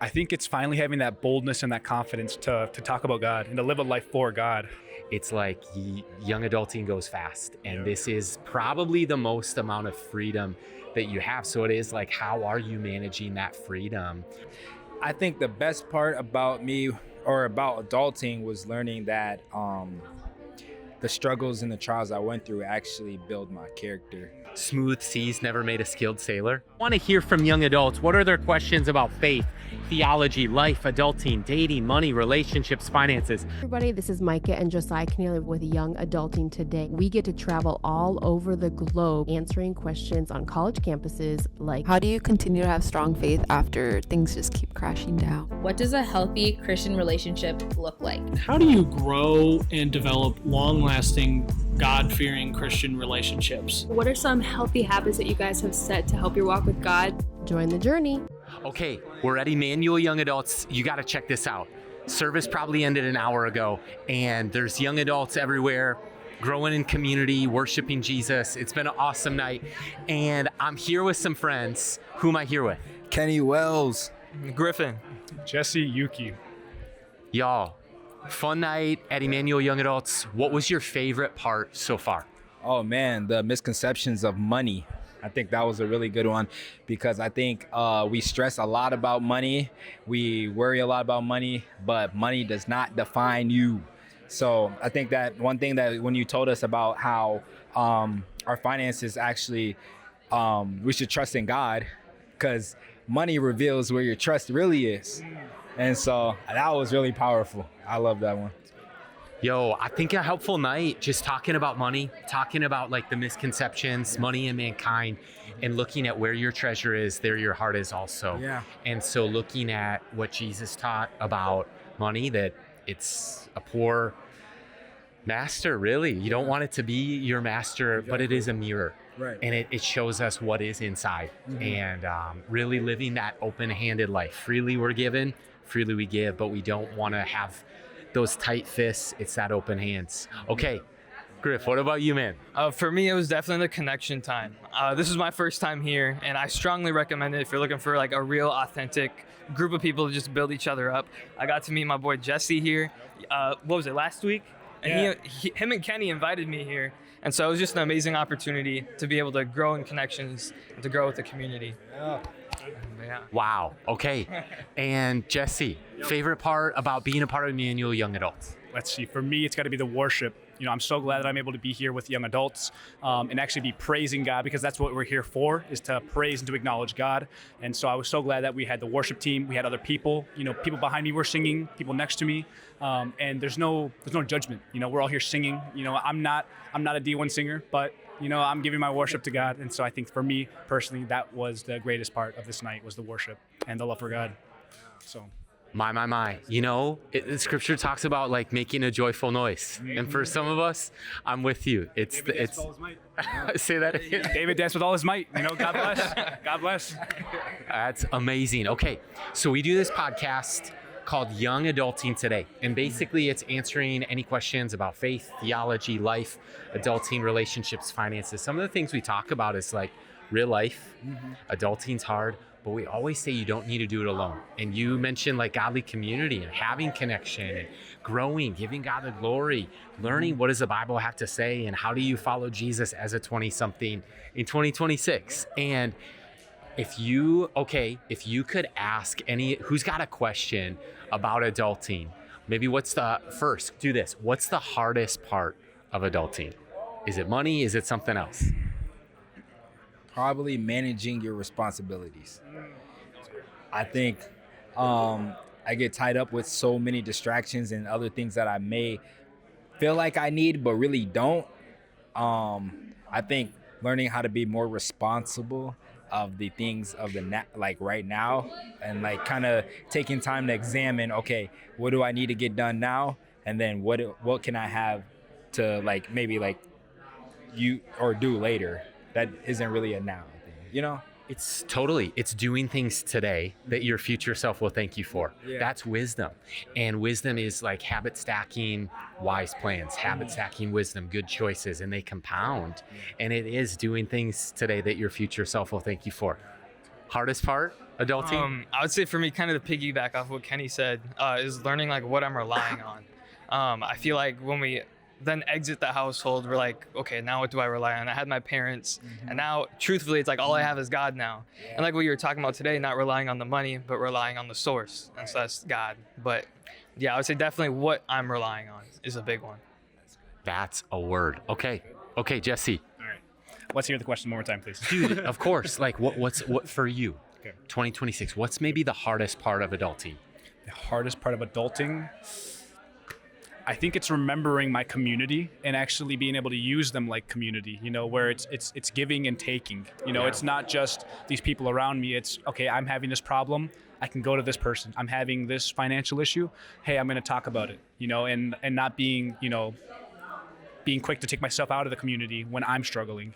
I think it's finally having that boldness and that confidence to talk about God and to live a life for God. It's like young adulting goes fast, and this is probably the most amount of freedom that you have. So it is like, how are you managing that freedom? I think the best part about me or about adulting was learning that the struggles and the trials I went through actually build my character. Smooth seas never made a skilled sailor. I want to hear from young adults. What are their questions about faith, theology, life, adulting, dating, money, relationships, finances? Everybody, this is Micah and Josiah Kennealy with Young Adulting Today. We get to travel all over the globe answering questions on college campuses like, how do you continue to have strong faith after things just keep crashing down? What does a healthy Christian relationship look like? How do you grow and develop long-lasting, God-fearing Christian relationships? What are some healthy habits that you guys have set to help your walk with God? Join the journey. Okay, we're at Emmanuel Young Adults. You got to check this out. Service probably ended an hour ago, and there's young adults everywhere, growing in community, worshiping Jesus. It's been an awesome night, and I'm here with some friends. Who am I here with? Kenny Wells. Griffin. Jesse, Yuki. Y'all, fun night at Emmanuel Young Adults. What was your favorite part so far? Oh man, the misconceptions of money. I think that was a really good one because I think we stress a lot about money. We worry a lot about money, but money does not define you. So I think that one thing that when you told us about how our finances actually, we should trust in God because money reveals where your trust really is. And so that was really powerful. I love that one. Yo, I think a helpful night, just talking about money, talking about like the misconceptions, money and mankind, and looking at where your treasure is, there your heart is also. Yeah. And so looking at what Jesus taught about money, that it's a poor master, really. You don't want it to be your master, but it is a mirror. Right. And it shows us what is inside. And really living that open-handed life. Freely we're given, freely we give, but we don't want to have those tight fists. It's that open hands. Okay, Griff, what about you, man? For me, it was definitely the connection time. This is my first time here, and I strongly recommend it if you're looking for like a real, authentic group of people to just build each other up. I got to meet my boy Jesse here. What was it, last week? And him and Kenny invited me here. And so it was just an amazing opportunity to be able to grow in connections and to grow with the community. Yeah. Wow. Okay. And Jesse, favorite part about being a part of Emmanuel Young Adults? Let's see. For me, it's got to be the worship. You know, I'm so glad that I'm able to be here with young adults and actually be praising God because that's what we're here for, is to praise and to acknowledge God. And so I was so glad that we had the worship team. We had other people. You know, people behind me were singing, people next to me, and there's no judgment. You know, we're all here singing. You know, I'm not a D1 singer, but you know, I'm giving my worship to God. And so I think for me personally, that was the greatest part of this night, was the worship and the love for God. So. My. You know, the scripture talks about like making a joyful noise. And for some of us, I'm with you. It's say that again. David danced with all his might. You know, God bless. God bless. That's amazing. Okay, so we do this podcast called Young Adulting Today. And basically it's answering any questions about faith, theology, life, adulting, relationships, finances. Some of the things we talk about is like real life. Adulting's hard, but we always say you don't need to do it alone. And you mentioned like godly community and having connection and growing, giving God the glory, learning what does the Bible have to say and how do you follow Jesus as a 20-something in 2026. And if you could ask who's got a question about adulting, maybe what's the hardest part of adulting? Is it money? Is it something else? Probably managing your responsibilities. I think I get tied up with so many distractions and other things that I may feel like I need but really don't. I think learning how to be more responsible of the things of like right now, and like kind of taking time to examine, okay, what do I need to get done now, and then what can I have to like maybe like you or do later that isn't really a now thing, you know? It's doing things today that your future self will thank you for. Yeah. That's wisdom. And wisdom is like habit stacking, wise plans, habit stacking wisdom, good choices, and they compound. And it is doing things today that your future self will thank you for. Hardest part? adulting? I would say for me, kind of the piggyback off what Kenny said, is learning like what I'm relying on. I feel like when we then exit the household, we're like, okay, now what do I rely on? I had my parents, and now truthfully, it's like all I have is God now. And like what you were talking about today, not relying on the money, but relying on the source, and so that's God. But yeah, I would say definitely what I'm relying on is a big one. That's a word. Okay, Jesse. All right. Let's hear the question one more time, please. Dude, of course. Like, what for you? Okay. 2026. What's maybe the hardest part of adulting? The hardest part of adulting, I think it's remembering my community and actually being able to use them like community, where it's giving and taking. It's not just these people around me. It's, okay, I'm having this problem. I can go to this person. I'm having this financial issue. Hey, I'm going to talk about it, and not being quick to take myself out of the community when I'm struggling,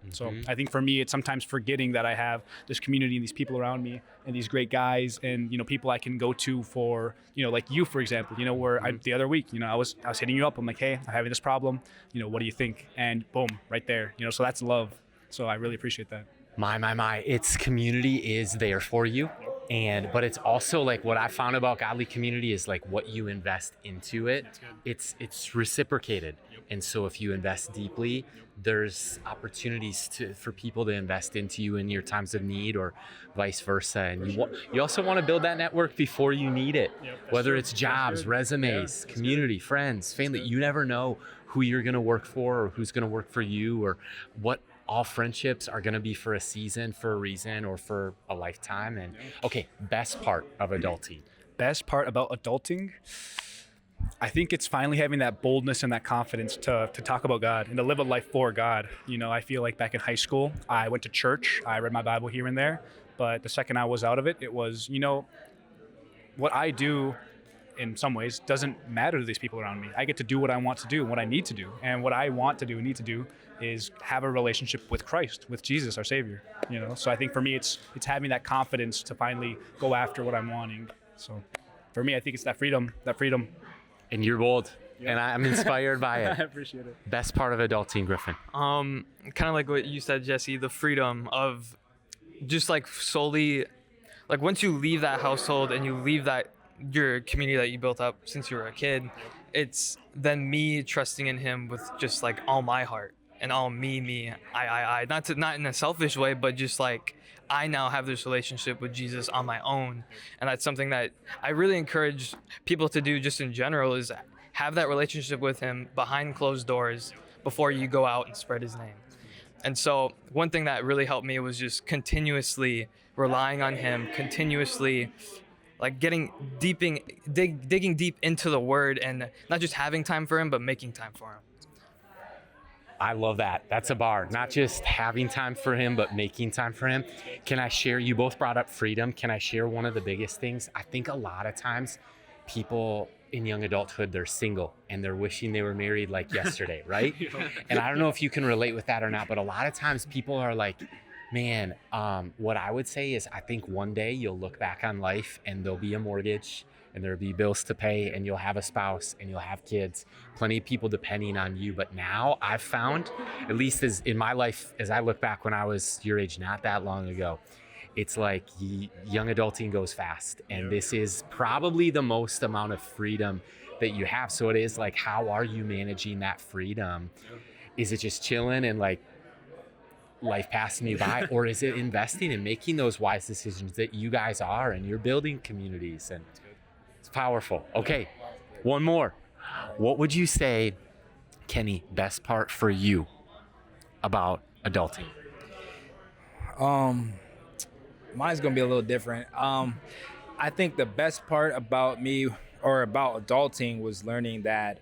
So I think for me, it's sometimes forgetting that I have this community and these people around me and these great guys and, people I can go to for, like you, for example, where the other week, I was hitting you up. I'm like, hey, I'm having this problem. What do you think? And boom, right there, so that's love. So I really appreciate that. My. It's community is there for you. But it's also like what I found about godly community is like what you invest into it. It's reciprocated. And so if you invest deeply, there's opportunities for people to invest into you in your times of need or vice versa. And you also want to build that network before you need it, whether it's jobs, resumes, community, friends, family. You never know who you're going to work for or who's going to work for you or what. All friendships are going to be for a season, for a reason, or for a lifetime. And okay, best part of adulting. Best part about adulting, I think it's finally having that boldness and that confidence to talk about God and to live a life for God. I feel like back in high school, I went to church, I read my Bible here and there, but the second I was out of it, it was, what I do in some ways doesn't matter to these people around me. I get to do what I want to do, what I need to do. And what I want to do and need to do is have a relationship with Christ, with Jesus, our Savior. So I think for me, it's having that confidence to finally go after what I'm wanting. So for me, I think it's that freedom. And you're bold. Yep. And I'm inspired by it. I appreciate it. Best part of adulting, Griffin. Kind of like what you said, Jesse, the freedom of just like solely, like once you leave that household and you leave that your community that you built up since you were a kid, it's then me trusting in him with just like all my heart and all me, I, not in a selfish way, but just like I now have this relationship with Jesus on my own. And that's something that I really encourage people to do just in general, is have that relationship with him behind closed doors before you go out and spread his name. And so one thing that really helped me was just continuously relying on him, continuously like digging deep into the word and not just having time for him, but making time for him. I love that. That's a bar. Not just having time for him, but making time for him. Can I share, you both brought up freedom. Can I share one of the biggest things? I think a lot of times people in young adulthood, they're single and they're wishing they were married like yesterday, right? And I don't know if you can relate with that or not, but a lot of times people are like, man, what I would say is I think one day you'll look back on life and there'll be a mortgage and there'll be bills to pay and you'll have a spouse and you'll have kids, plenty of people depending on you. But now I've found, at least as in my life, as I look back when I was your age, not that long ago, it's like young adulting goes fast. And this is probably the most amount of freedom that you have. So it is like, how are you managing that freedom? Is it just chilling and like life passing you by, or is it investing and making those wise decisions that you guys are and you're building communities? And it's powerful. Okay, one more. What would you say, Kenny, best part for you about adulting? Mine's gonna be a little different. I think the best part about me or about adulting was learning that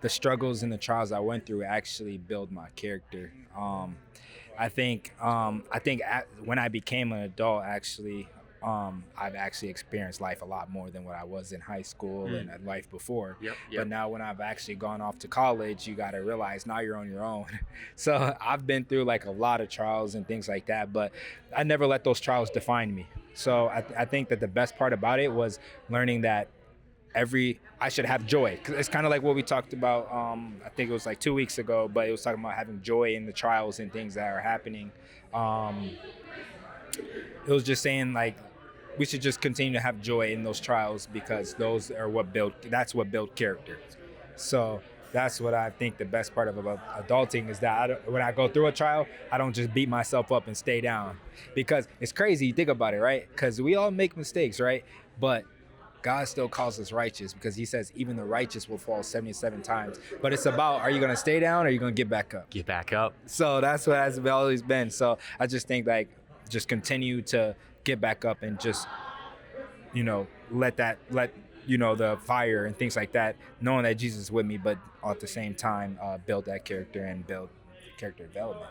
the struggles and the trials I went through actually build my character. I think when I became an adult, actually, I've actually experienced life a lot more than what I was in high school and life before. Yep. But now when I've actually gone off to college, you got to realize now you're on your own. So I've been through like a lot of trials and things like that, but I never let those trials define me. So I think that the best part about it was learning that I should have joy. 'Cause it's kind of like what we talked about, I think it was like 2 weeks ago, but it was talking about having joy in the trials and things that are happening. it was just saying like we should just continue to have joy in those trials because those are that's what build character. So that's what I think the best part of about adulting is that when I go through a trial, I don't just beat myself up and stay down, because it's crazy. You think about it, right? Because we all make mistakes, right? But God still calls us righteous, because he says even the righteous will fall 77 times. But it's about, are you going to stay down or are you going to get back up? Get back up. So that's what has always been. So I just think like just continue to get back up and just, let the fire and things like that, knowing that Jesus is with me, but at the same time, build that character and build character development.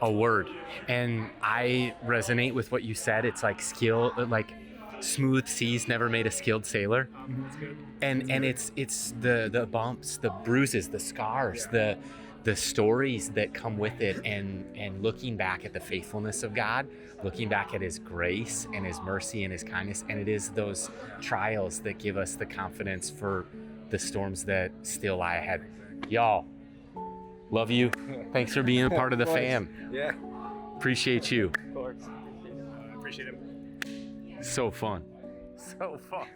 A word. And I resonate with what you said. It's like skill, like smooth seas never made a skilled sailor. And it's the bumps, the bruises, the scars, the stories that come with it, and looking back at the faithfulness of God, looking back at his grace and his mercy and his kindness. And it is those trials that give us the confidence for the storms that still lie ahead. Y'all, love you. Thanks for being a part of the fam. Yeah. Appreciate you. Of course. Appreciate it. So fun. So fun.